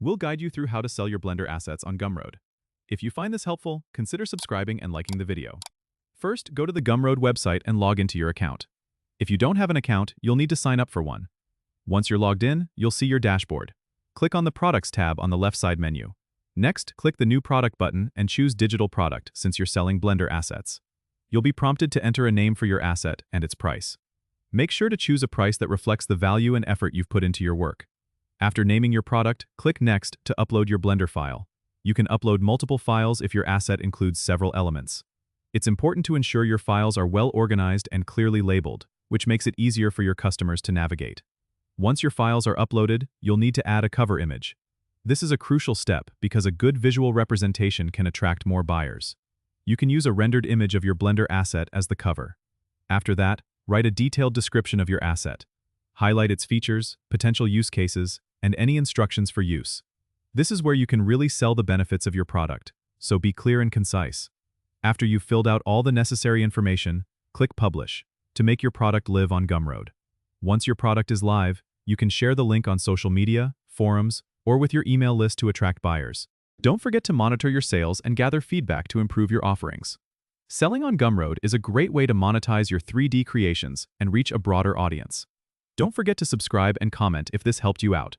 We'll guide you through how to sell your Blender assets on Gumroad. If you find this helpful, consider subscribing and liking the video. First, go to the Gumroad website and log into your account. If you don't have an account, you'll need to sign up for one. Once you're logged in, you'll see your dashboard. Click on the Products tab on the left side menu. Next, click the New Product button and choose Digital Product since you're selling Blender assets. You'll be prompted to enter a name for your asset and its price. Make sure to choose a price that reflects the value and effort you've put into your work. After naming your product, click Next to upload your Blender file. You can upload multiple files if your asset includes several elements. It's important to ensure your files are well organized and clearly labeled, which makes it easier for your customers to navigate. Once your files are uploaded, you'll need to add a cover image. This is a crucial step because a good visual representation can attract more buyers. You can use a rendered image of your Blender asset as the cover. After that, write a detailed description of your asset. Highlight its features, potential use cases, and any instructions for use. This is where you can really sell the benefits of your product, so be clear and concise. After you've filled out all the necessary information, click Publish to make your product live on Gumroad. Once your product is live, you can share the link on social media, forums, or with your email list to attract buyers. Don't forget to monitor your sales and gather feedback to improve your offerings. Selling on Gumroad is a great way to monetize your 3D creations and reach a broader audience. Don't forget to subscribe and comment if this helped you out.